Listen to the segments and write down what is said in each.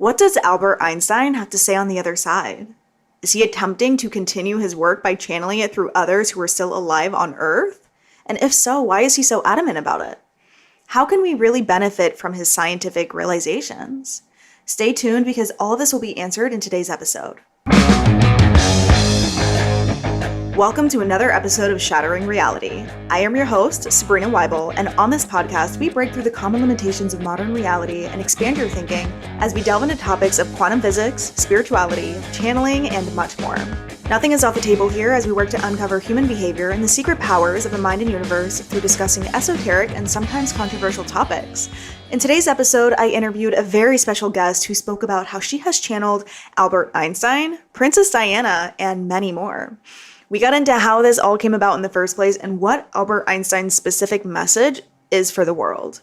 What does Albert Einstein have to say on the other side? Is he attempting to continue his work by channeling it through others who are still alive on Earth? And if so, why is he so adamant about it? How can we really benefit from his scientific realizations? Stay tuned because all of this will be answered in today's episode. Welcome to another episode of Shattering Reality. I am your host, Sabrina Weibel, and on this podcast, we break through the common limitations of modern reality and expand your thinking as we delve into topics of quantum physics, spirituality, channeling, and much more. Nothing is off the table here as we work to uncover human behavior and the secret powers of the mind and universe through discussing esoteric and sometimes controversial topics. In today's episode, I interviewed a very special guest who spoke about how she has channeled Albert Einstein, Princess Diana, and many more. We got into how this all came about in the first place and what Albert Einstein's specific message is for the world.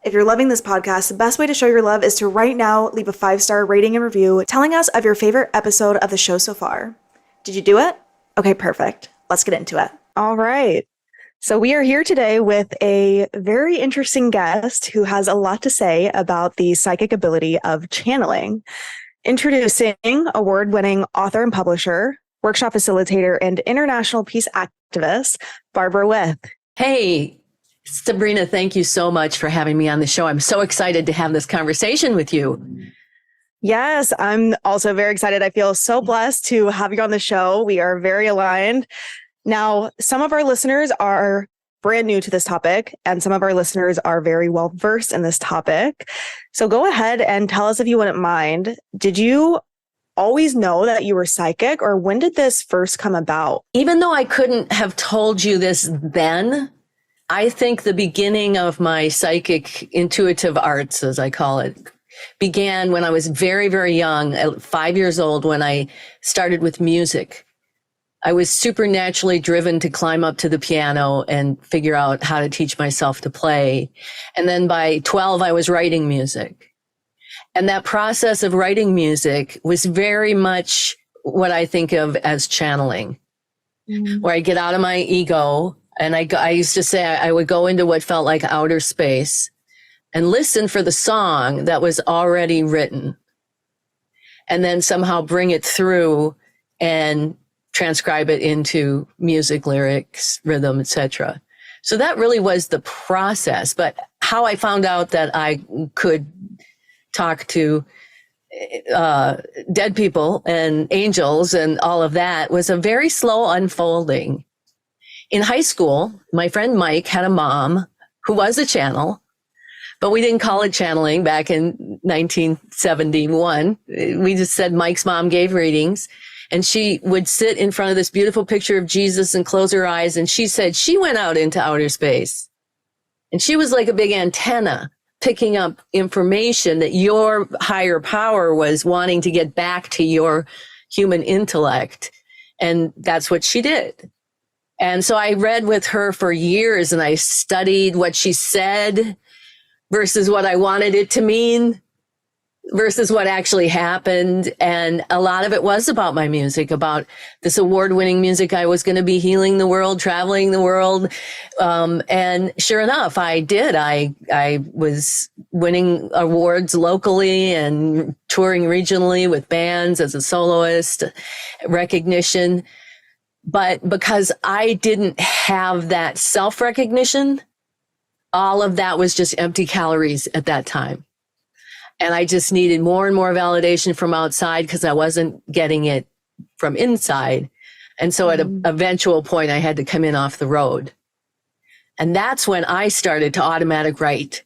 If you're loving this podcast, the best way to show your love is to right now leave a 5-star rating and review telling us of your favorite episode of the show so far. Did you do it? Okay, perfect. Let's get into it. All right. So we are here today with a very interesting guest who has a lot to say about the psychic ability of channeling. Introducing award-winning author and publisher, workshop facilitator, and international peace activist, Barbara With. Hey, Sabrina, thank you so much for having me on the show. I'm so excited to have this conversation with you. Yes, I'm also very excited. I feel so blessed to have you on the show. We are very aligned. Now, some of our listeners are brand new to this topic, and some of our listeners are very well versed in this topic. So go ahead and tell us if you wouldn't mind. Did you always know that you were psychic, or when did this first come about? Even though I couldn't have told you this then, I think the beginning of my psychic intuitive arts, as I call it, began when I was very, very young, at 5 years old, when I started with music. I was supernaturally driven to climb up to the piano and figure out how to teach myself to play. And then by 12, I was writing music. And that process of writing music was very much what I think of as channeling, where I get out of my ego. And I used to say I would go into what felt like outer space and listen for the song that was already written, and then somehow bring it through and transcribe it into music, lyrics, rhythm, etc. So that really was the process. But how I found out that I could talk to dead people and angels and all of that was a very slow unfolding. In high school, my friend Mike had a mom who was a channel, but we didn't call it channeling back in 1971. We just said Mike's mom gave readings, and she would sit in front of this beautiful picture of Jesus and close her eyes, and she said she went out into outer space. And she was like a big antenna, picking up information that your higher power was wanting to get back to your human intellect. And that's what she did. And so I read with her for years, and I studied what she said versus what I wanted it to mean versus what actually happened. And a lot of it was about my music, about this award-winning music. I was going to be healing the world, traveling the world. And sure enough, I did. I was winning awards locally and touring regionally with bands as a soloist, recognition. But because I didn't have that self-recognition, all of that was just empty calories at that time. And I just needed more and more validation from outside because I wasn't getting it from inside. And so at an eventual point, I had to come in off the road. And that's when I started to automatic write.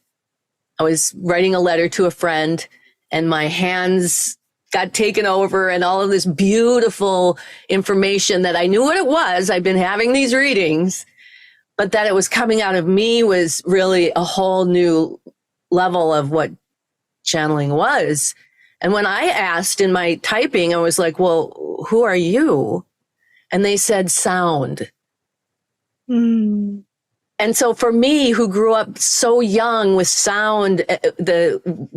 I was writing a letter to a friend, and my hands got taken over, and all of this beautiful information that I knew what it was. I'd been having these readings, but that it was coming out of me was really a whole new level of what channeling was. And when I asked in my typing, I was like, well, who are you? And they said sound. And so for me, who grew up so young with sound,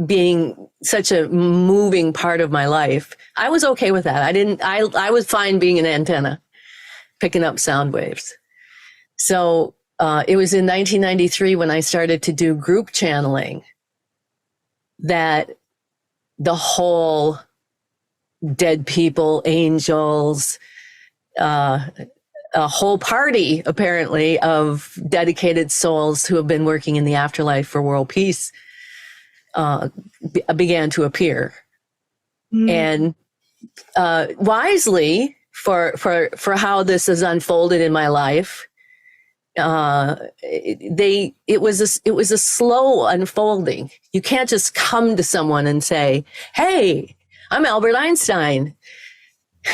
being such a moving part of my life, I was okay with that. I was fine being an antenna, picking up sound waves. So it was in 1993 when I started to do group channeling that the whole dead people, angels, a whole party, apparently, of dedicated souls who have been working in the afterlife for world peace began to appear. And wisely, for how this has unfolded in my life, it was a slow unfolding. You can't just come to someone and say, "Hey, I'm Albert Einstein,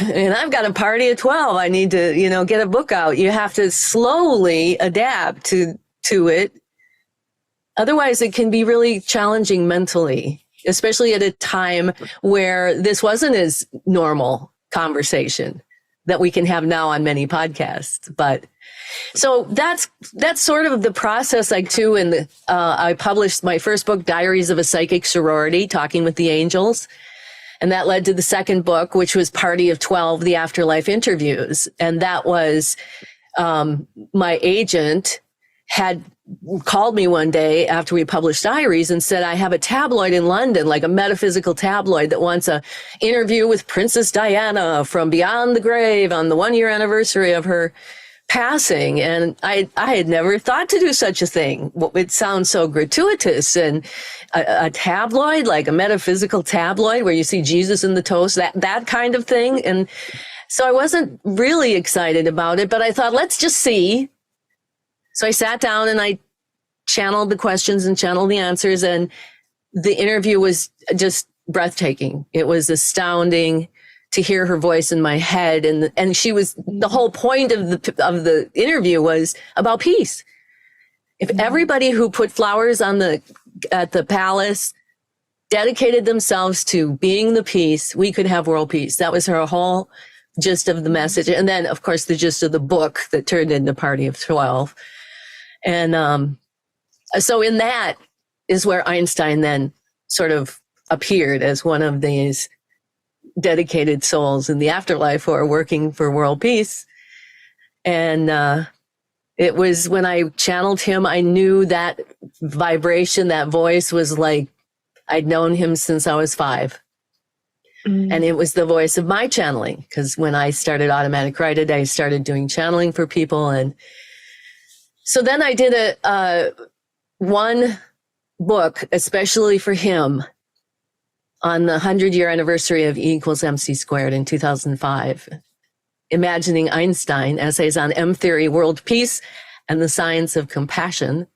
and I've got a party at 12. I need to, get a book out." You have to slowly adapt to it. Otherwise, it can be really challenging mentally, especially at a time where this wasn't as normal conversation that we can have now on many podcasts. But so that's sort of the process I do. And I published my first book, Diaries of a Psychic Sorority, Talking with the Angels. And that led to the second book, which was Party of 12, The Afterlife Interviews. And that was, my agent had called me one day after we published Diaries and said, "I have a tabloid in London, like a metaphysical tabloid, that wants a interview with Princess Diana from beyond the grave on the 1-year anniversary of her passing." And I had never thought to do such a thing. It sounds so gratuitous. And a tabloid, like a metaphysical tabloid where you see Jesus in the toast, that kind of thing. And so I wasn't really excited about it, but I thought, let's just see. So I sat down and I channeled the questions and channeled the answers. And the interview was just breathtaking. It was astounding to hear her voice in my head. And she was, the whole point of the interview was about peace. If everybody who put flowers at the palace dedicated themselves to being the peace, we could have world peace. That was her whole gist of the message. And then, of course, the gist of the book that turned into Party of 12. And so in that is where Einstein then sort of appeared as one of these dedicated souls in the afterlife who are working for world peace. And it was when I channeled him, I knew that vibration, that voice was like I'd known him since I was 5. And it was the voice of my channeling, because when I started Automatic Write-It, I started doing channeling for people. And so then I did one book, especially for him, on the 100-year anniversary of E=mc² in 2005, Imagining Einstein, Essays on M-Theory, World Peace, and the Science of Compassion.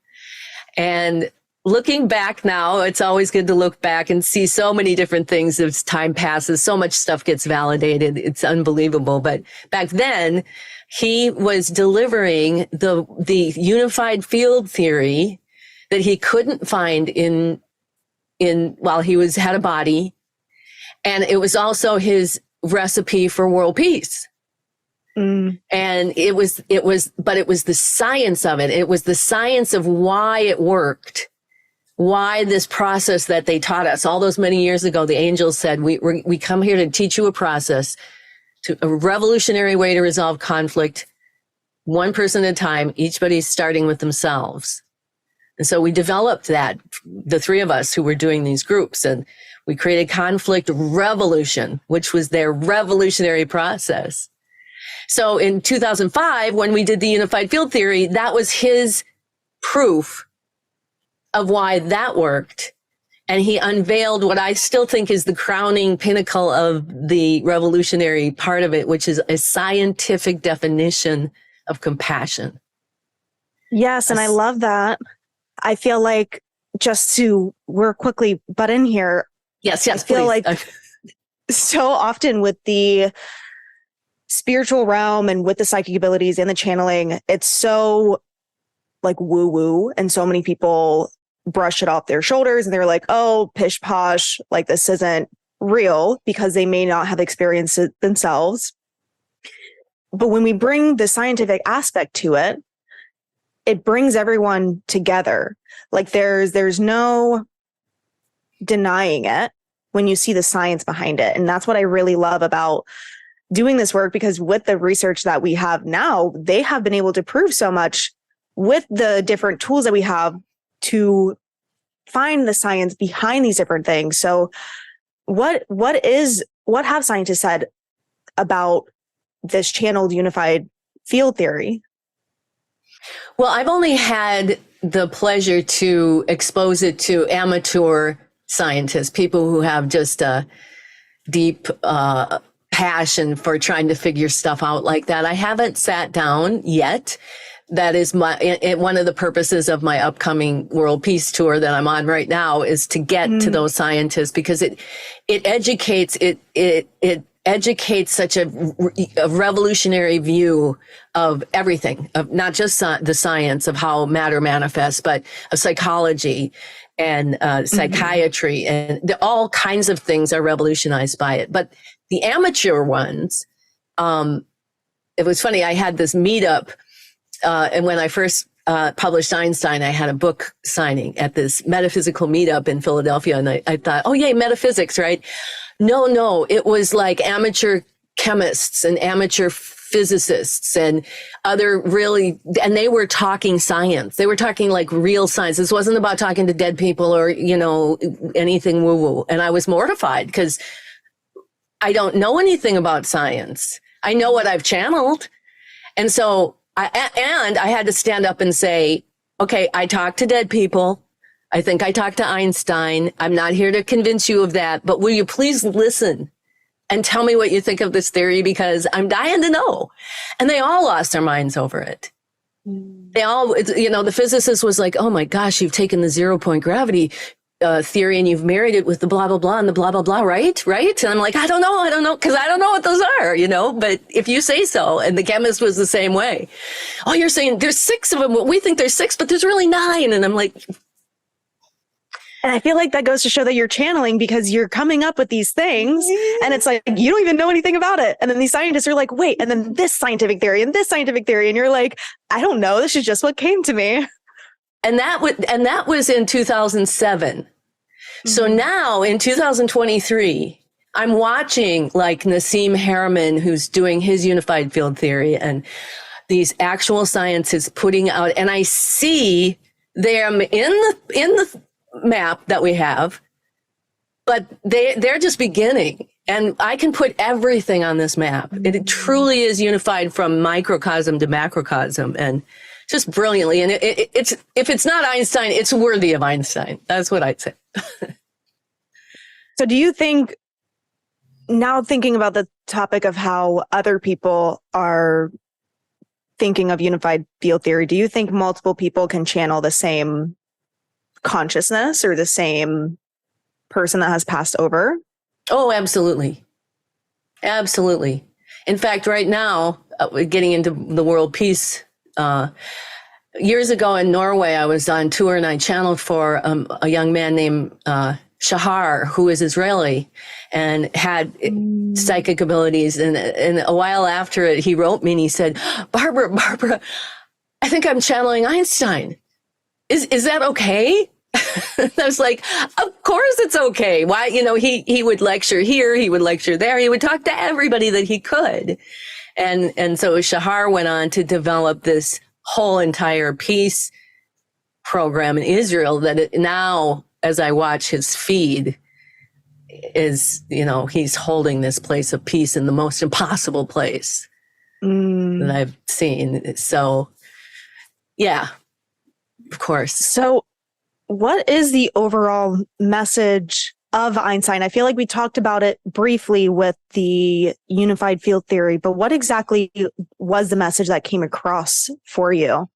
And looking back now, it's always good to look back and see so many different things as time passes. So much stuff gets validated. It's unbelievable. But back then, he was delivering the unified field theory that he couldn't find in while he had a body. And it was also his recipe for world peace. And it was the science of it. It was the science of why it worked, why this process that they taught us all those many years ago. The angels said, we come here to teach you a process, a revolutionary way to resolve conflict, one person at a time, eachbody's starting with themselves. And so we developed that, the 3 of us who were doing these groups, and we created Conflict Revolution, which was their revolutionary process. So in 2005, when we did the unified field theory, that was his proof of why that worked. And he unveiled what I still think is the crowning pinnacle of the revolutionary part of it, which is a scientific definition of compassion. Yes, and I love that. I feel like, just to quickly butt in here. Yes, I feel please. like so often with the spiritual realm and with the psychic abilities and the channeling, it's so like woo-woo, and so many people brush it off their shoulders and they're like, oh, pish posh, like this isn't real, because they may not have experienced it themselves. But when we bring the scientific aspect to it, it brings everyone together. Like there's no denying it when you see the science behind it. And that's what I really love about doing this work, because with the research that we have now, they have been able to prove so much with the different tools that we have to find the science behind these different things. So what have scientists said about this channeled unified field theory? Well, I've only had the pleasure to expose it to amateur scientists, people who have just a deep passion for trying to figure stuff out like that. I haven't sat down yet. That is one of the purposes of my upcoming World Peace Tour that I'm on right now, is to get to those scientists, because it educates such a revolutionary view of everything, of not just the science of how matter manifests, but of psychology and psychiatry, and all kinds of things are revolutionized by it. But the amateur ones, it was funny. I had this meetup, and when I first published Einstein, I had a book signing at this metaphysical meetup in Philadelphia, and I thought, oh yay, metaphysics, right? No, it was like amateur chemists and amateur physicists and and they were talking science. They were talking like real science. This wasn't about talking to dead people or, anything woo-woo. And I was mortified because I don't know anything about science. I know what I've channeled. And so I had to stand up and say, okay, I talk to dead people. I think I talked to Einstein. I'm not here to convince you of that, but will you please listen and tell me what you think of this theory, because I'm dying to know. And they all lost their minds over it. They all, the physicist was like, oh my gosh, you've taken the 0-point gravity theory and you've married it with the blah, blah, blah and the blah, blah, blah, right? And I'm like, I don't know, because I don't know what those are, but if you say so. And the chemist was the same way. Oh, you're saying there's 6 of them. Well, we think there's 6, but there's really 9. And I'm like, and I feel like that goes to show that you're channeling, because you're coming up with these things and it's like, you don't even know anything about it. And then these scientists are like, wait, and then this scientific theory and this scientific theory. And you're like, I don't know. This is just what came to me. And that was in 2007. Mm-hmm. So now in 2023, I'm watching like Nassim Haramein, who's doing his unified field theory, and these actual scientists putting out, and I see them in the map that we have, but they're just beginning, and I can put everything on this map. It truly is unified from microcosm to macrocosm, and just brilliantly. And it's, if it's not Einstein, it's worthy of Einstein. That's what I'd say. So do you think, now thinking about the topic of how other people are thinking of unified field theory, do you think multiple people can channel the same consciousness or the same person that has passed over? Oh, absolutely. Absolutely. In fact, right now, getting into the world peace, years ago in Norway, I was on tour and I channeled for a young man named Shahar, who is Israeli and had psychic abilities. And a while after it, he wrote me and he said, Barbara, I think I'm channeling Einstein. Is that okay? I was like, of course it's okay. Why? He would lecture here, he would lecture there, he would talk to everybody that he could. And so Shahar went on to develop this whole entire peace program in Israel that now, as I watch his feed, is, he's holding this place of peace in the most impossible place that I've seen. So, yeah, of course. So what is the overall message of Einstein? I feel like we talked about it briefly with the unified field theory, but what exactly was the message that came across for you?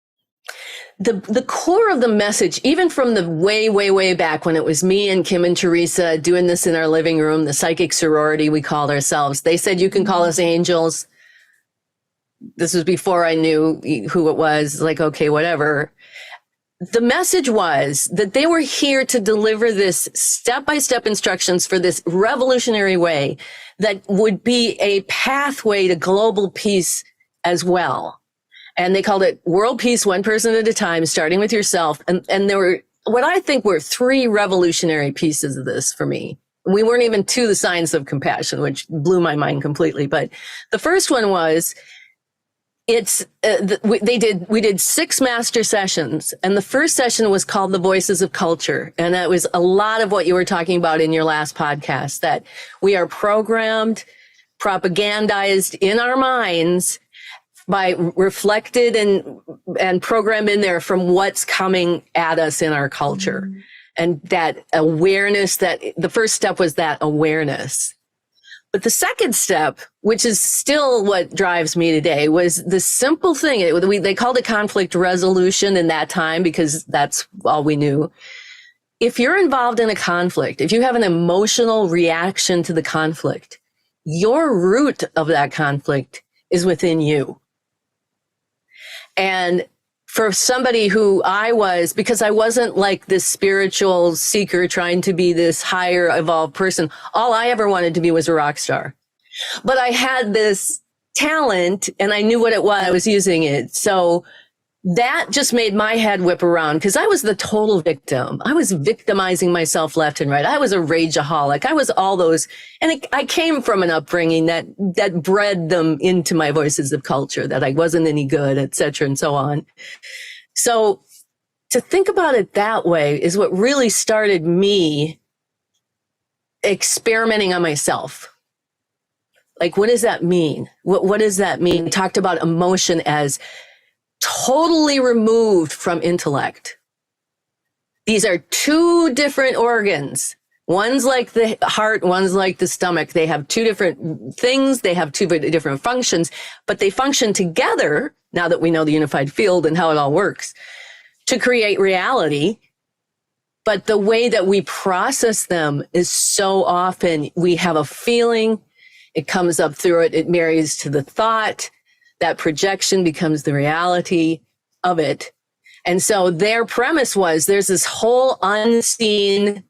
The core of the message, even from the way, way, way back when it was me and Kim and Teresa doing this in our living room, the psychic sorority we called ourselves, they said, you can call us angels. This was before I knew who it was. Like, okay, whatever. The message was that they were here to deliver this step-by-step instructions for this revolutionary way that would be a pathway to global peace as well. And they called it world peace, one person at a time, starting with yourself. And there were what I think were 3 revolutionary pieces of this for me. We weren't even to the science of compassion, which blew my mind completely. But the first one was, we did 6 master sessions, and the first session was called The Voices of Culture. And that was a lot of what you were talking about in your last podcast, that we are programmed, propagandized in our minds by reflected and programmed in there from what's coming at us in our culture. Mm-hmm. And that awareness, that the first step was that awareness. But the second step, which is still what drives me today, was the simple thing. They called it conflict resolution in that time because that's all we knew. If you're involved in a conflict, if you have an emotional reaction to the conflict, your root of that conflict is within you. And for somebody who I was, because I wasn't like this spiritual seeker trying to be this higher evolved person, all I ever wanted to be was a rock star. But I had this talent and I knew what it was. I was using it. So that just made my head whip around because I was the total victim. I was victimizing myself left and right. I was a rageaholic. I was all those. And I came from an upbringing that bred them into my voices of culture, that I wasn't any good, et cetera, and so on. So to think about it that way is what really started me experimenting on myself. Like, what does that mean? What does that mean? We talked about emotion as totally removed from intellect. These are 2 different organs. One's like the heart, one's like the stomach. They have 2 different things. They have 2 different functions, but they function together, now that we know the unified field and how it all works, to create reality. But the way that we process them is so often we have a feeling, it comes up through it, it marries to the thought, that projection becomes the reality of it. And so their premise was there's this whole unseen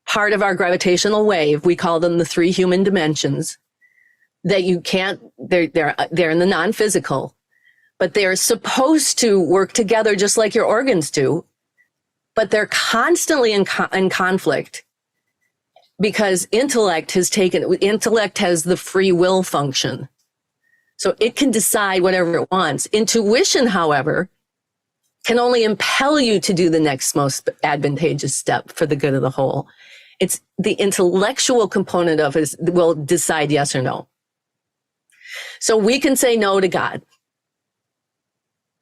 part of our gravitational wave. We call them the 3 human dimensions that you can't, they're in the non-physical, but they're supposed to work together just like your organs do. But they're constantly in conflict because intellect has the free will function. So it can decide whatever it wants. Intuition, however, can only impel you to do the next most advantageous step for the good of the whole. It's the intellectual component of it will decide yes or no. So we can say no to God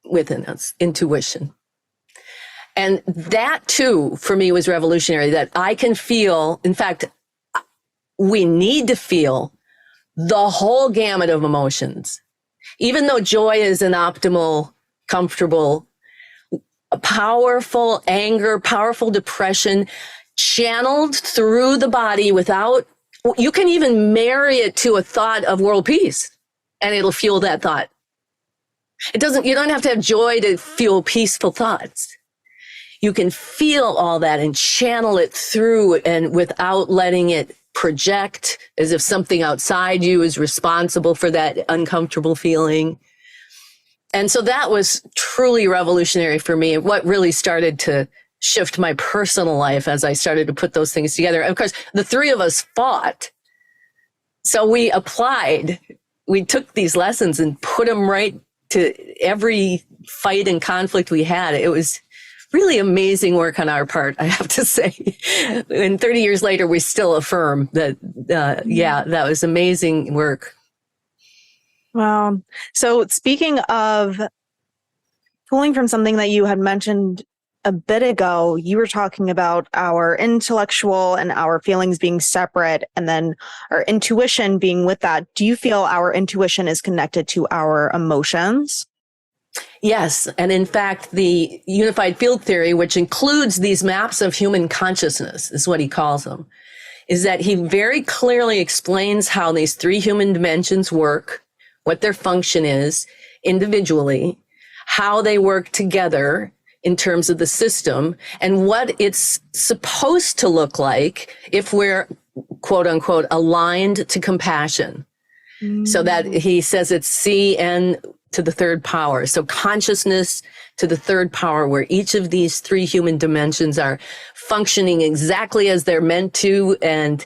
within us, intuition. And that too, for me, was revolutionary, that I can feel, in fact, we need to feel the whole gamut of emotions. Even though joy is an optimal, comfortable, powerful anger, powerful depression, channeled through the body without, you can even marry it to a thought of world peace and it'll fuel that thought. You don't have to have joy to feel peaceful thoughts. You can feel all that and channel it through and without letting it project as if something outside you is responsible for that uncomfortable feeling. And so that was truly revolutionary for me. What really started to shift my personal life as I started to put those things together. Of course, the 3 of us fought. So we took these lessons and put them right to every fight and conflict we had. It was really amazing work on our part, I have to say. And 30 years later, we still affirm that, that was amazing work. Wow. So speaking of pulling from something that you had mentioned a bit ago, you were talking about our intellectual and our feelings being separate and then our intuition being with that. Do you feel our intuition is connected to our emotions? Yes. And in fact, the unified field theory, which includes these maps of human consciousness, is what he calls them, is that he very clearly explains how these 3 human dimensions work, what their function is individually, how they work together in terms of the system, and what it's supposed to look like if we're, quote unquote, aligned to compassion. So that he says it's CN to the 3rd power. So consciousness to the 3rd power, where each of these 3 human dimensions are functioning exactly as they're meant to. And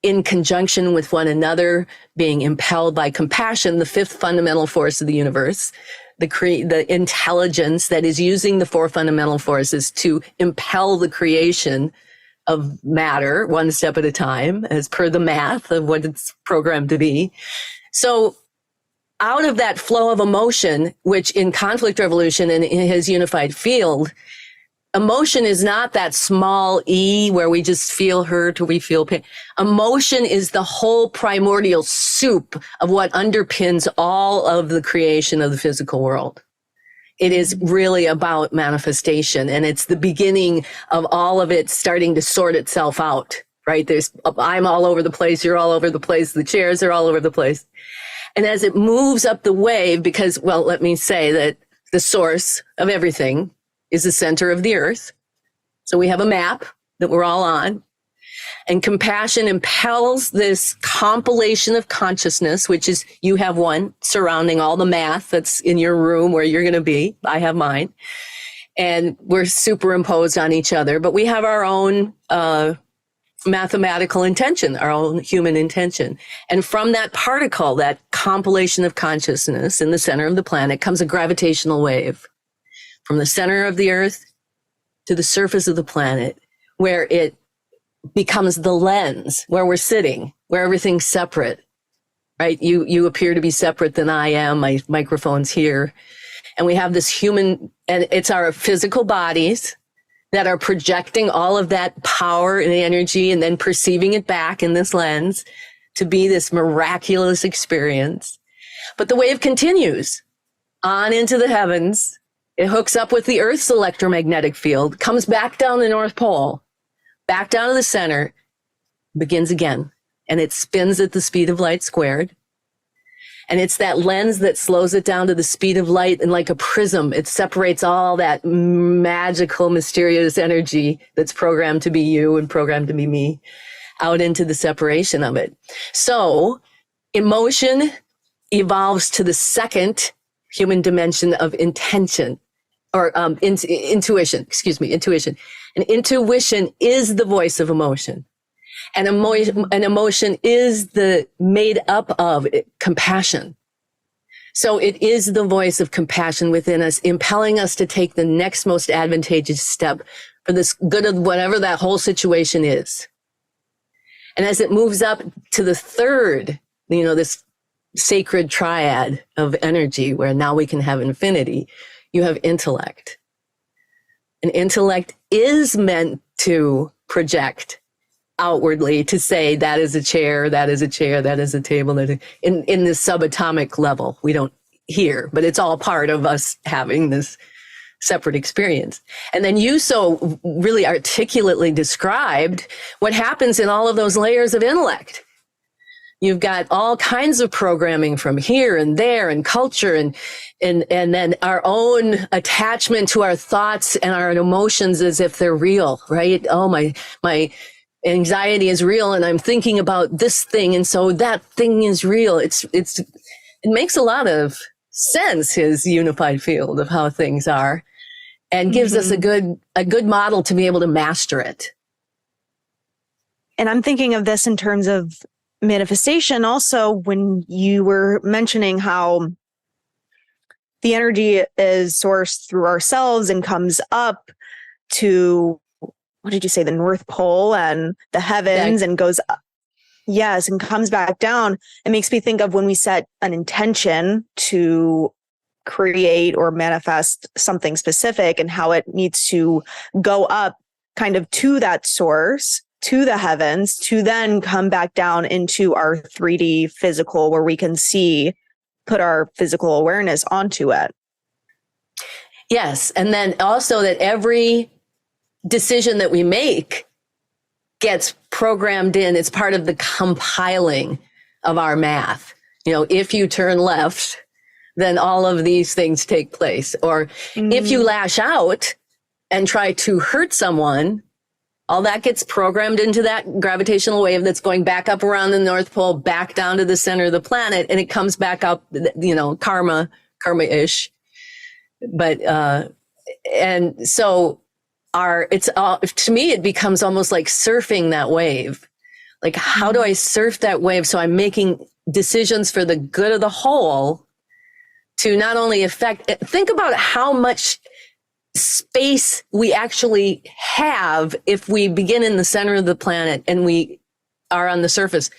in conjunction with one another, being impelled by compassion, the fifth fundamental force of the universe, the intelligence that is using the four fundamental forces to impel the creation of matter one step at a time, as per the math of what it's programmed to be. So out of that flow of emotion, which in conflict revolution and in his unified field, emotion is not that small e where we just feel hurt or we feel pain. Emotion is the whole primordial soup of what underpins all of the creation of the physical world. It is really about manifestation, and it's the beginning of all of it starting to sort itself out, right? I'm all over the place. You're all over the place. The chairs are all over the place. And as it moves up the wave, because, well, let me say that the source of everything is the center of the earth. So we have a map that we're all on. And compassion impels this compilation of consciousness, which is you have one surrounding all the math that's in your room where you're going to be. I have mine. And we're superimposed on each other. But we have our own mathematical intention, our own human intention. And from that particle, that compilation of consciousness in the center of the planet, comes a gravitational wave from the center of the earth to the surface of the planet, where it becomes the lens where we're sitting, where everything's separate, right? You appear to be separate than I am. My microphone's here. And we have this human, and it's our physical bodies that are projecting all of that power and energy and then perceiving it back in this lens to be this miraculous experience. But the wave continues on into the heavens. It hooks up with the Earth's electromagnetic field, comes back down the North Pole, back down to the center, begins again. And it spins at the speed of light squared. And it's that lens that slows it down to the speed of light, and like a prism, it separates all that magical, mysterious energy that's programmed to be you and programmed to be me out into the separation of it. So emotion evolves to the second human dimension of intention, or intuition. And intuition is the voice of emotion. And emotion is the made up of compassion. So it is the voice of compassion within us, impelling us to take the next most advantageous step for this good of whatever that whole situation is. And as it moves up to the third, this sacred triad of energy, where now we can have infinity, you have intellect. And intellect is meant to project outwardly, to say that is a chair, that is a chair, that is a table, that in this subatomic level. We don't hear, but it's all part of us having this separate experience. And then you so really articulately described what happens in all of those layers of intellect. You've got all kinds of programming from here and there, and culture, and then our own attachment to our thoughts and our emotions as if they're real, right? Oh, my anxiety is real, and I'm thinking about this thing, and so that thing is real. It makes a lot of sense, his unified field of how things are, and gives us a good model to be able to master it. And I'm thinking of this in terms of manifestation also, when you were mentioning how the energy is sourced through ourselves and comes up to, what did you say, the North Pole and the heavens, and goes up. Yes, and comes back down. It makes me think of when we set an intention to create or manifest something specific, and how it needs to go up kind of to that source, to the heavens, to then come back down into our 3D physical, where we can see, put our physical awareness onto it. Yes. And then also that every decision that we make gets programmed in. It's part of the compiling of our math. If you turn left, then all of these things take place. Or if you lash out and try to hurt someone, all that gets programmed into that gravitational wave that's going back up around the North Pole, back down to the center of the planet, and it comes back up, karma-ish. But, and so to me, it becomes almost like surfing that wave. Like, how do I surf that wave so I'm making decisions for the good of the whole to not only think about how much space we actually have if we begin in the center of the planet and we are on the surface.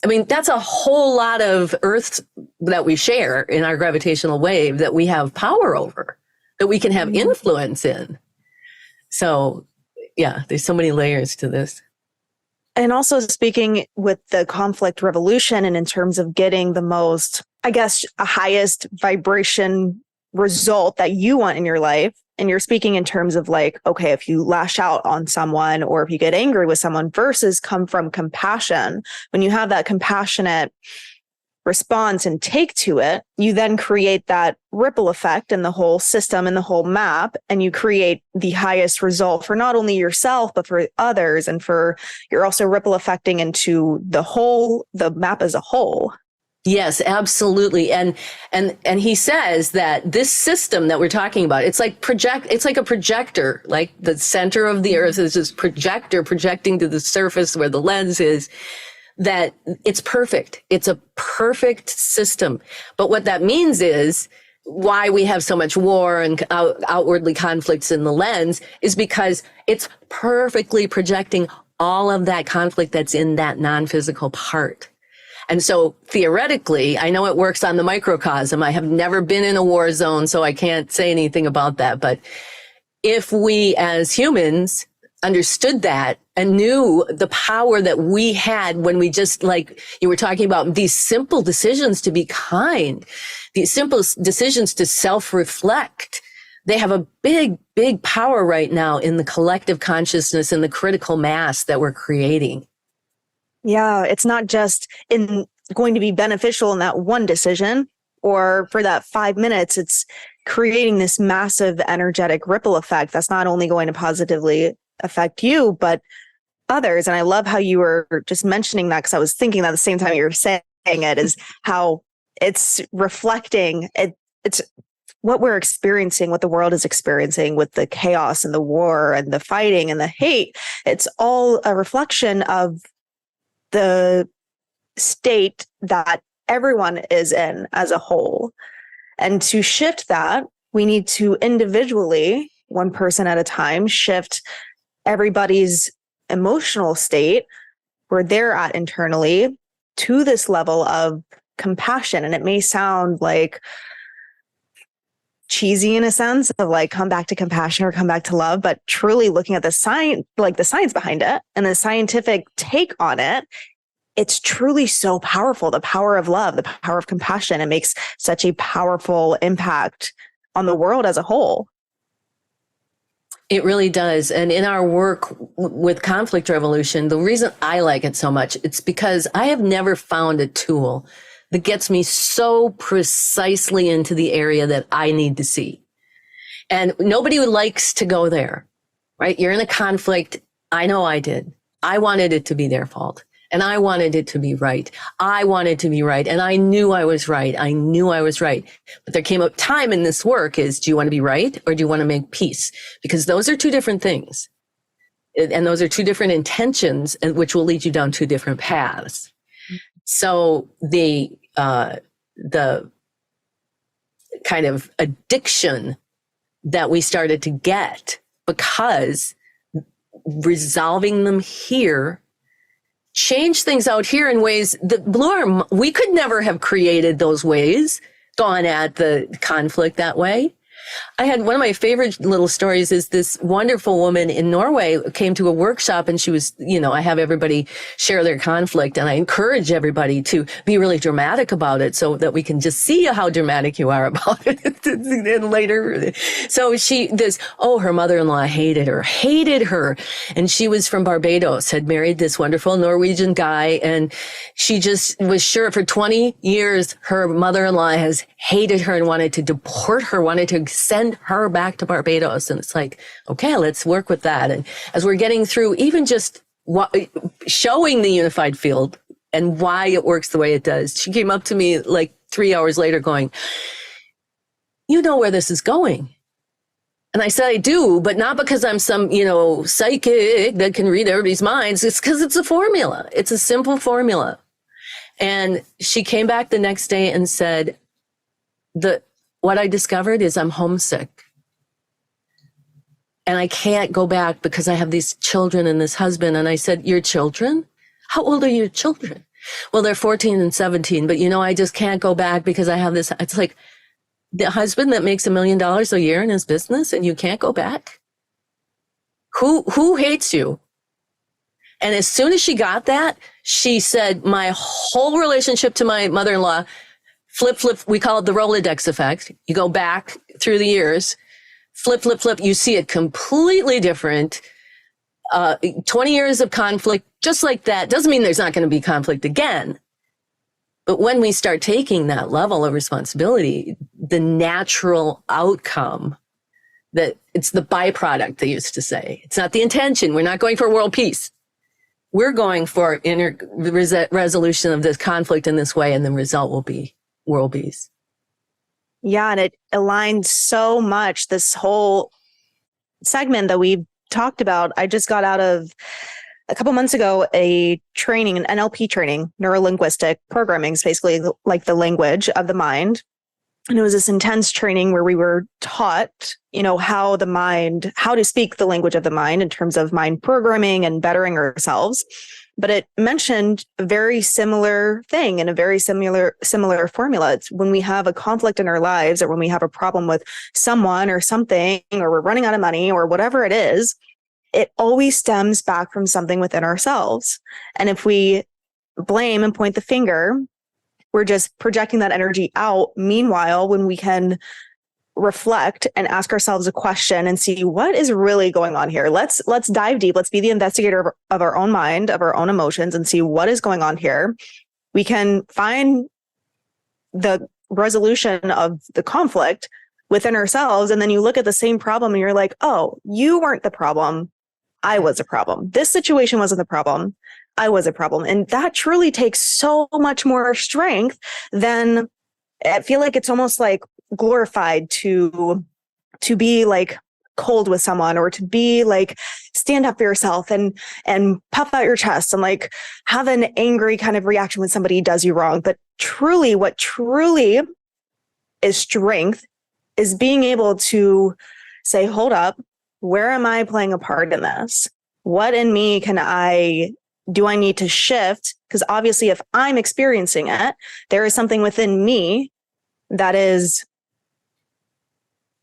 I mean, that's a whole lot of Earth that we share in our gravitational wave that we have power over, that we can have influence in. So, yeah, there's so many layers to this. And also speaking with the conflict revolution and in terms of getting the most, I guess, a highest vibration result that you want in your life. And you're speaking in terms of like, okay, if you lash out on someone or if you get angry with someone versus come from compassion, when you have that compassionate response and take to it, you then create that ripple effect in the whole system and the whole map. And you create the highest result for not only yourself, but for others. And you're also ripple affecting into the map as a whole. Yes, absolutely. And he says that this system that we're talking about, it's like a projector, like the center of the earth is this projector projecting to the surface where the lens is, that it's perfect. It's a perfect system. But what that means is why we have so much war and outwardly conflicts in the lens is because it's perfectly projecting all of that conflict that's in that non-physical part. And so theoretically, I know it works on the microcosm. I have never been in a war zone, so I can't say anything about that. But if we as humans understood that and knew the power that we had when we just, like you were talking about, these simple decisions to be kind, these simple decisions to self-reflect, they have a big, big power right now in the collective consciousness and the critical mass that we're creating. Yeah, it's not just going to be beneficial in that one decision or for that 5 minutes. It's creating this massive energetic ripple effect that's not only going to positively affect you, but others. And I love how you were just mentioning that, because I was thinking that at the same time you were saying it, is how it's reflecting it's what we're experiencing, what the world is experiencing with the chaos and the war and the fighting and the hate. It's all a reflection of the state that everyone is in as a whole. And to shift that, we need to individually, one person at a time, shift everybody's emotional state where they're at internally to this level of compassion. And it may sound like cheesy in a sense of like, come back to compassion or come back to love, but truly looking at the science behind it and the scientific take on it, it's truly so powerful. The power of love, the power of compassion, it makes such a powerful impact on the world as a whole. It really does. And in our work with conflict revolution, the reason I like it so much, it's because I have never found a tool that gets me so precisely into the area that I need to see. And nobody likes to go there, right? You're in a conflict. I know I did. I wanted it to be their fault. And I wanted it to be right. I wanted to be right. And I knew I was right. I knew I was right. But there came a time in this work is, do you want to be right or do you want to make peace? Because those are two different things. And those are two different intentions, which will lead you down two different paths. So the kind of addiction that we started to get because resolving them here change things out here in ways that blew we could never have created those ways, gone at the conflict that way. I had one of my favorite little stories is this wonderful woman in Norway came to a workshop and she was, I have everybody share their conflict and I encourage everybody to be really dramatic about it so that we can just see how dramatic you are about it. And later, so her mother-in-law hated her. And she was from Barbados, had married this wonderful Norwegian guy. And she just was sure for 20 years, her mother-in-law has hated her and wanted to deport her, wanted to send her back to Barbados. And it's like, okay, let's work with that. And as we're getting through even just showing the unified field and why it works the way it does, she came up to me like 3 hours later going, you know where this is going. And I said, I do, but not because I'm some, psychic that can read everybody's minds. It's because it's a formula. It's a simple formula. And she came back the next day and said, what I discovered is I'm homesick. And I can't go back because I have these children and this husband. And I said, your children? How old are your children? Well, they're 14 and 17, but I just can't go back because I have this. It's like, the husband that makes $1 million a year in his business and you can't go back? Who hates you? And as soon as she got that, she said, my whole relationship to my mother-in-law, flip, we call it the Rolodex effect. You go back through the years, flip, you see it completely different. 20 years of conflict, just like that. Doesn't mean there's not going to be conflict again. But when we start taking that level of responsibility, the natural outcome, that it's the byproduct, they used to say. It's not the intention. We're not going for world peace. We're going for inner resolution of this conflict in this way, and the result will be world peace. Yeah, and it aligns so much. This whole segment that we've talked about, I just got out of a couple months ago, an NLP training, neuro-linguistic programming is basically like the language of the mind. And it was this intense training where we were taught, how to speak the language of the mind in terms of mind programming and bettering ourselves. But it mentioned a very similar thing and a very similar formula. It's when we have a conflict in our lives, or when we have a problem with someone or something, or we're running out of money or whatever it is, it always stems back from something within ourselves. And if we blame and point the finger, we're just projecting that energy out. Meanwhile, when we can reflect and ask ourselves a question and see what is really going on here, let's dive deep. Let's be the investigator of our own mind, of our own emotions, and see what is going on here. We can find the resolution of the conflict within ourselves. And then you look at the same problem and you're like, oh, you weren't the problem. I was a problem. This situation wasn't the problem. I was a problem. And that truly takes so much more strength than, I feel like it's almost like glorified to be like cold with someone, or to be like, stand up for yourself and puff out your chest and like have an angry kind of reaction when somebody does you wrong. But truly, what truly is strength is being able to say, hold up, where am I playing a part in this? What in me do I need to shift? Because obviously, if I'm experiencing it, there is something within me that is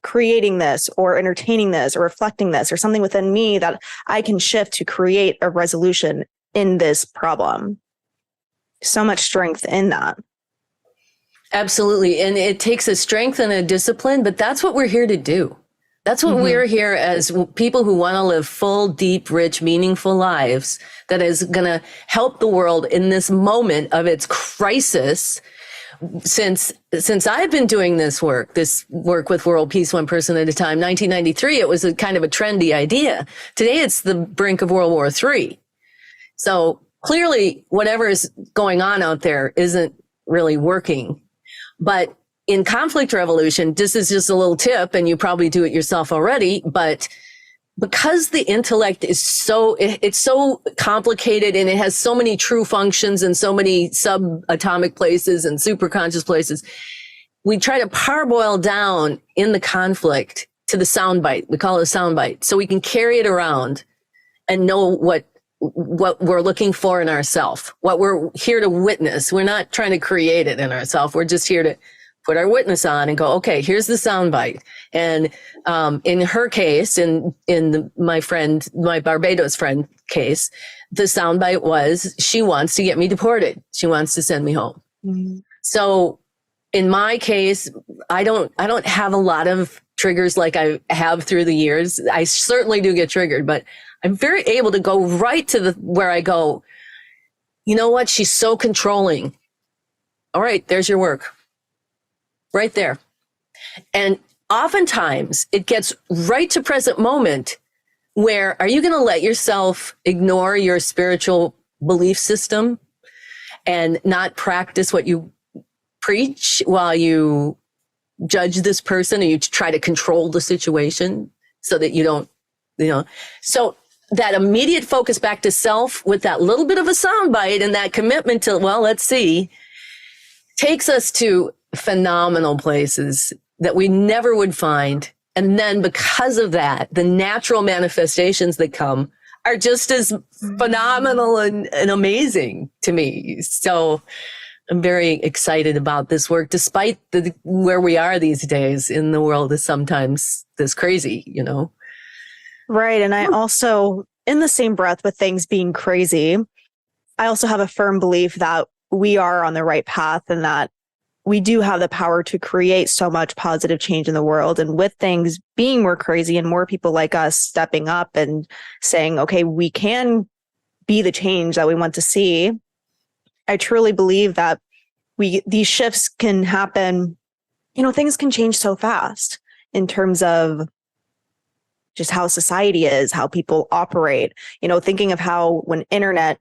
creating this or entertaining this or reflecting this, or something within me that I can shift to create a resolution in this problem. So much strength in that. Absolutely. And it takes a strength and a discipline, but that's what we're here to do. That's what we're here as people who want to live full, deep, rich, meaningful lives that is going to help the world in this moment of its crisis. Since I've been doing this work with world peace, one person at a time, 1993, it was a kind of a trendy idea. Today, it's the brink of World War III. So clearly, whatever is going on out there isn't really working. But in conflict resolution, this is just a little tip, and you probably do it yourself already, but because the intellect is it's so complicated, and it has so many true functions and so many subatomic places and superconscious places, we try to parboil down in the conflict to the soundbite. We call it a soundbite. So we can carry it around and know what we're looking for in ourselves, what we're here to witness. We're not trying to create it in ourselves. We're just here to put our witness on and go, okay, here's the soundbite. And in her case, my Barbados friend case, the soundbite was, she wants to get me deported. She wants to send me home. Mm-hmm. So in my case, I don't have a lot of triggers like I have through the years. I certainly do get triggered, but I'm very able to go right to where I go, you know what? She's so controlling. All right, there's your work. Right there. And oftentimes it gets right to present moment where, are you going to let yourself ignore your spiritual belief system and not practice what you preach while you judge this person and you try to control the situation? so that you don't, so that immediate focus back to self with that little bit of a soundbite and that commitment to, well, let's see, takes us to phenomenal places that we never would find. And then because of that, the natural manifestations that come are just as phenomenal and amazing to me. So I'm very excited about this work, despite where we are these days in the world is sometimes this crazy, Right. And I also, in the same breath with things being crazy, I also have a firm belief that we are on the right path and that we do have the power to create so much positive change in the world. And with things being more crazy and more people like us stepping up and saying, okay, we can be the change that we want to see, I truly believe that these shifts can happen. Things can change so fast in terms of just how society is, how people operate, thinking of how when internet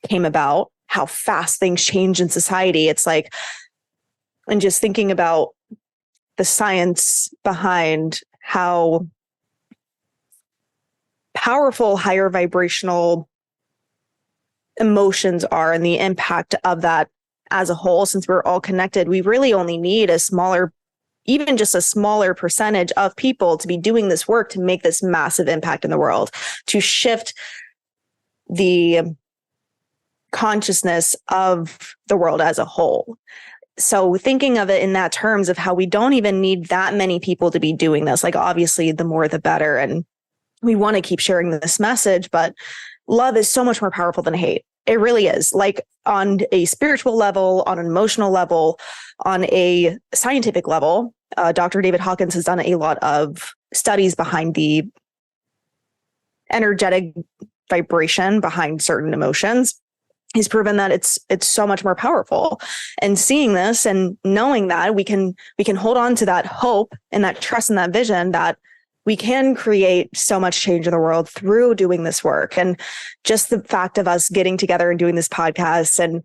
came about, how fast things change in society. It's like, and just thinking about the science behind how powerful higher vibrational emotions are and the impact of that as a whole, since we're all connected, we really only need even just a smaller percentage of people to be doing this work to make this massive impact in the world, to shift the consciousness of the world as a whole. So thinking of it in that terms of how we don't even need that many people to be doing this, like obviously the more the better. And we want to keep sharing this message, but love is so much more powerful than hate. It really is. Like on a spiritual level, on an emotional level, on a scientific level, Dr. David Hawkins has done a lot of studies behind the energetic vibration behind certain emotions. He's proven that it's so much more powerful. And seeing this and knowing that we can hold on to that hope and that trust and that vision that we can create so much change in the world through doing this work. And just the fact of us getting together and doing this podcast and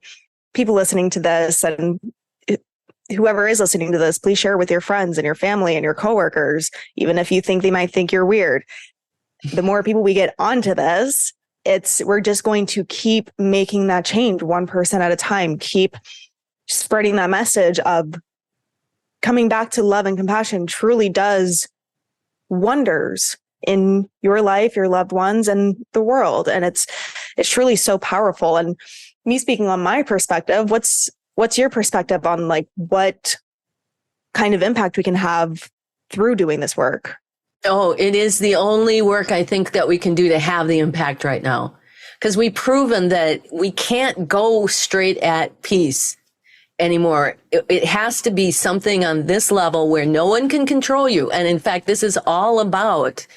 people listening to this and whoever is listening to this, please share with your friends and your family and your coworkers, even if you think they might think you're weird. The more people we get onto this, we're just going to keep making that change 1% at a time, keep spreading that message of coming back to love and compassion truly does wonders in your life, your loved ones, and the world. And it's truly so powerful. And me speaking on my perspective, what's your perspective on like what kind of impact we can have through doing this work? Oh, it is the only work I think that we can do to have the impact right now. Because we've proven that we can't go straight at peace anymore. It has to be something on this level where no one can control you. And in fact, this is all about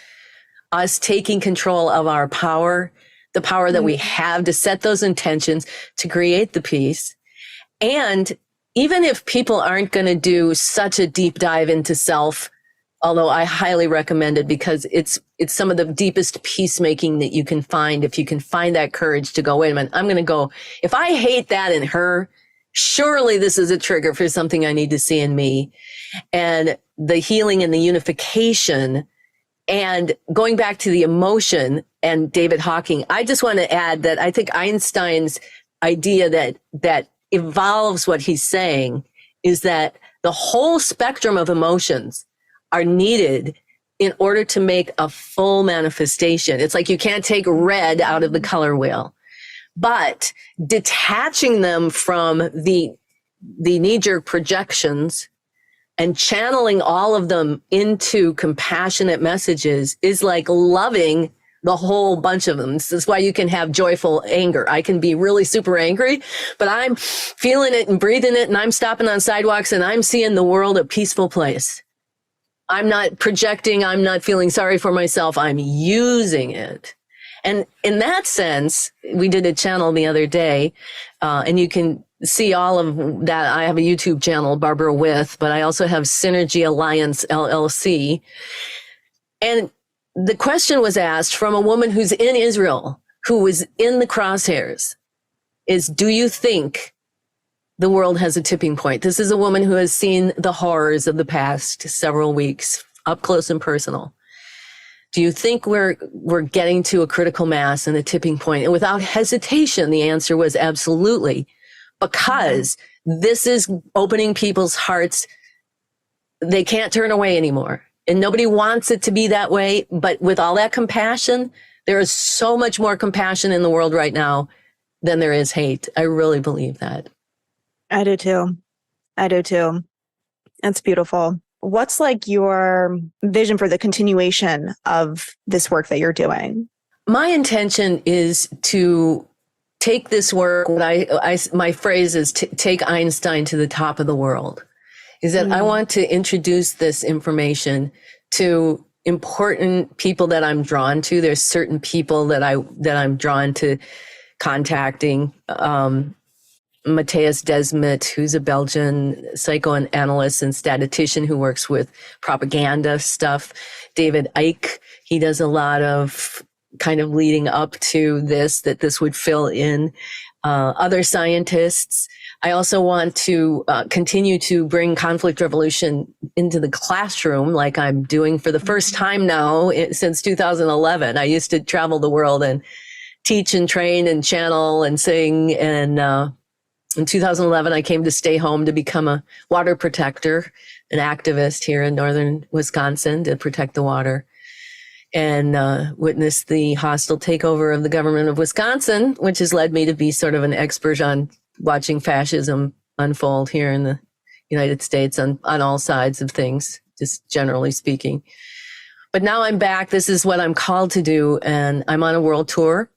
us taking control of our power, the power that we have to set those intentions to create the peace. And even if people aren't going to do such a deep dive into self, although I highly recommend it because it's some of the deepest peacemaking that you can find if you can find that courage to go, wait a minute, I'm going to go, if I hate that in her, surely this is a trigger for something I need to see in me. And the healing and the unification and going back to the emotion and David Hawking, I just want to add that I think Einstein's idea that evolves what he's saying is that the whole spectrum of emotions are needed in order to make a full manifestation. It's like you can't take red out of the color wheel, but detaching them from the knee-jerk projections and channeling all of them into compassionate messages is like loving the whole bunch of them. This is why you can have joyful anger. I can be really super angry, but I'm feeling it and breathing it, and I'm stopping on sidewalks and I'm seeing the world a peaceful place. I'm not projecting. I'm not feeling sorry for myself. I'm using it. And in that sense, we did a channel the other day, and you can see all of that. I have a YouTube channel, Barbara With, but I also have Synergy Alliance, LLC. And the question was asked from a woman who's in Israel, who was in the crosshairs, is, do you think the world has a tipping point? This is a woman who has seen the horrors of the past several weeks up close and personal. Do you think we're getting to a critical mass and a tipping point? And without hesitation, the answer was absolutely, because this is opening people's hearts. They can't turn away anymore. And nobody wants it to be that way. But with all that compassion, there is so much more compassion in the world right now than there is hate. I really believe that. I do too. I do too. It's beautiful. What's like your vision for the continuation of this work that you're doing? My intention is to take this work. My phrase is take Einstein to the top of the world. Is that I want to introduce this information to important people that I'm drawn to. There's certain people that I'm drawn to contacting. Matthias Desmet, who's a Belgian psychoanalyst and statistician who works with propaganda stuff. David Icke, he does a lot of kind of leading up to this, that this would fill in. Other scientists. I also want to continue to bring conflict resolution into the classroom, like I'm doing for the first time now since 2011. I used to travel the world and teach and train and channel and sing. And in 2011, I came to stay home to become a water protector, an activist here in northern Wisconsin to protect the water, and witnessed the hostile takeover of the government of Wisconsin, which has led me to be sort of an expert on watching fascism unfold here in the United States on all sides of things, just generally speaking. But now I'm back. This is what I'm called to do. And I'm on a world tour.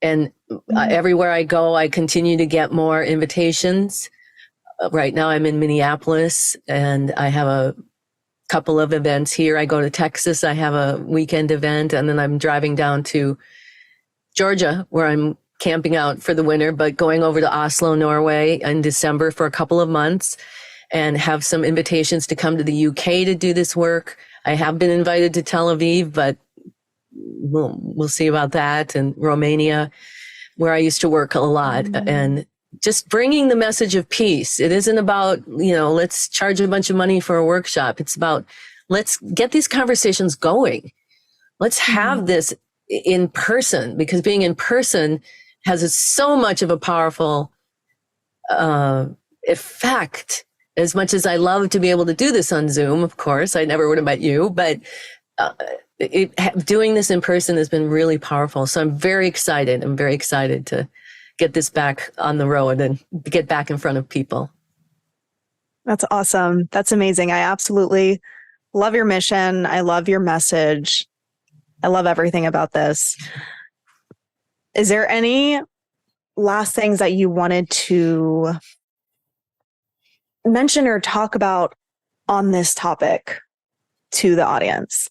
And everywhere I go, I continue to get more invitations. Right now I'm in Minneapolis and I have a couple of events here. I go to Texas. I have a weekend event, and then I'm driving down to Georgia where I'm camping out for the winter, but going over to Oslo, Norway in December for a couple of months, and have some invitations to come to the UK to do this work. I have been invited to Tel Aviv, but we'll see about that, and Romania, where I used to work a lot, and just bringing the message of peace. It isn't about, let's charge a bunch of money for a workshop. It's about, let's get these conversations going. Let's have this in person, because being in person has so much of a powerful effect. As much as I love to be able to do this on Zoom, of course, I never would have met you, but doing this in person has been really powerful. So I'm very excited. I'm very excited to get this back on the road and get back in front of people. That's awesome. That's amazing. I absolutely love your mission. I love your message. I love everything about this. Is there any last things that you wanted to mention or talk about on this topic to the audience?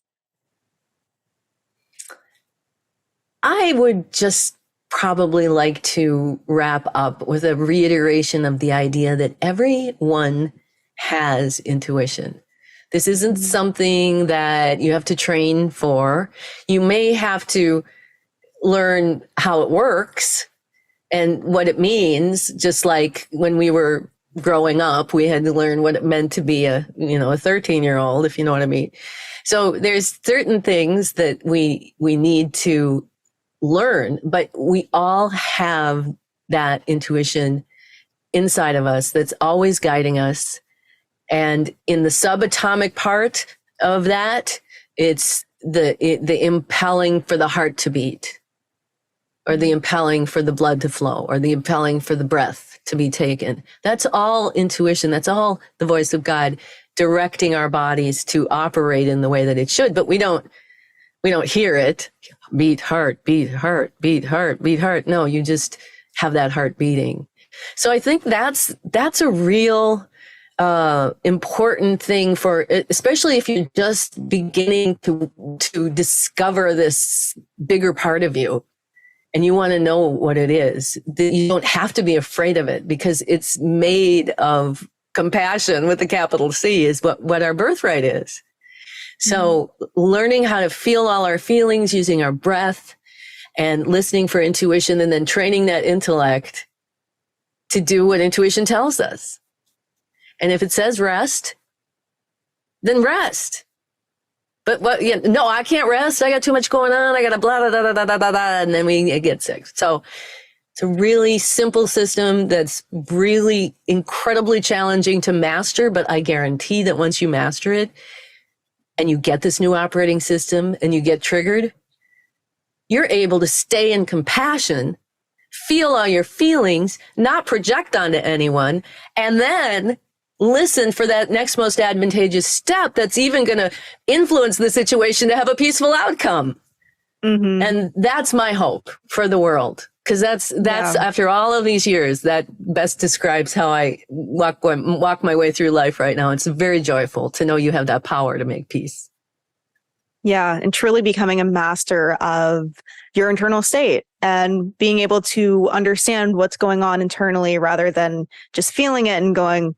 I would just probably like to wrap up with a reiteration of the idea that everyone has intuition. This isn't something that you have to train for. You may have to learn how it works and what it means, just like when we were growing up, we had to learn what it meant to be a 13-year-old, if you know what I mean. So there's certain things that we need to learn, but we all have that intuition inside of us that's always guiding us. And in the subatomic part of that, it's the impelling for the heart to beat, or the impelling for the blood to flow, or the impelling for the breath to be taken. That's all intuition. That's all the voice of God directing our bodies to operate in the way that it should, but we don't hear it. Beat heart, beat heart, beat heart, beat heart. No, you just have that heart beating. So I think that's a real important thing for, especially if you're just beginning to discover this bigger part of you and you want to know what it is. You don't have to be afraid of it, because it's made of compassion with a capital C, is what our birthright is. So learning how to feel all our feelings using our breath and listening for intuition, and then training that intellect to do what intuition tells us. And if it says rest, then rest. But what? Yeah, no, I can't rest. I got too much going on. I got to blah, blah, blah, blah, blah, blah, blah, and then we get sick. So it's a really simple system that's really incredibly challenging to master. But I guarantee that once you master it and you get this new operating system and you get triggered, you're able to stay in compassion, feel all your feelings, not project onto anyone, and then listen for that next most advantageous step that's even going to influence the situation to have a peaceful outcome. Mm-hmm. And that's my hope for the world. Because that's after all of these years, that best describes how I walk my way through life right now. It's very joyful to know you have that power to make peace. Yeah, and truly becoming a master of your internal state and being able to understand what's going on internally rather than just feeling it and going,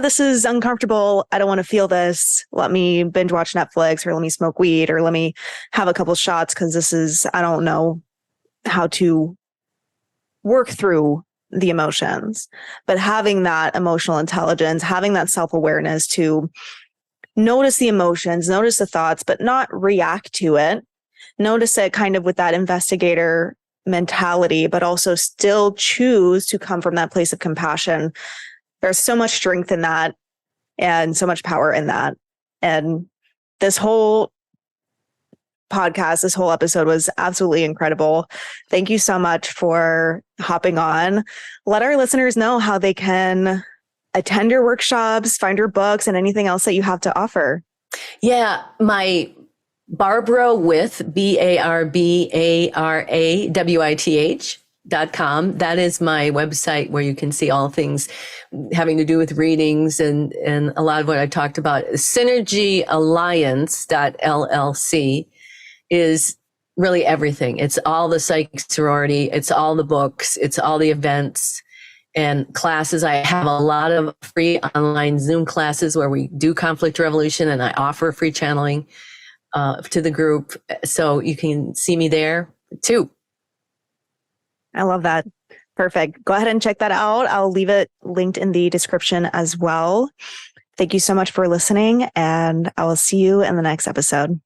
this is uncomfortable. I don't want to feel this. Let me binge watch Netflix, or let me smoke weed, or let me have a couple shots because I don't know how to work through the emotions. But having that emotional intelligence, having that self-awareness to notice the emotions, notice the thoughts, but not react to it. Notice it kind of with that investigator mentality, but also still choose to come from that place of compassion. There's so much strength in that and so much power in that. And this whole podcast, this whole episode was absolutely incredible. Thank you so much for hopping on. Let our listeners know how they can attend your workshops, find your books, and anything else that you have to offer. Yeah, my Barbara with BARBARAWITH.com. That is my website where you can see all things having to do with readings and a lot of what I talked about. synergyalliance.llc is really everything. It's all the psychic sorority. It's all the books. It's all the events and classes. I have a lot of free online Zoom classes where we do conflict resolution, and I offer free channeling to the group. So you can see me there too. I love that. Perfect. Go ahead and check that out. I'll leave it linked in the description as well. Thank you so much for listening, and I will see you in the next episode.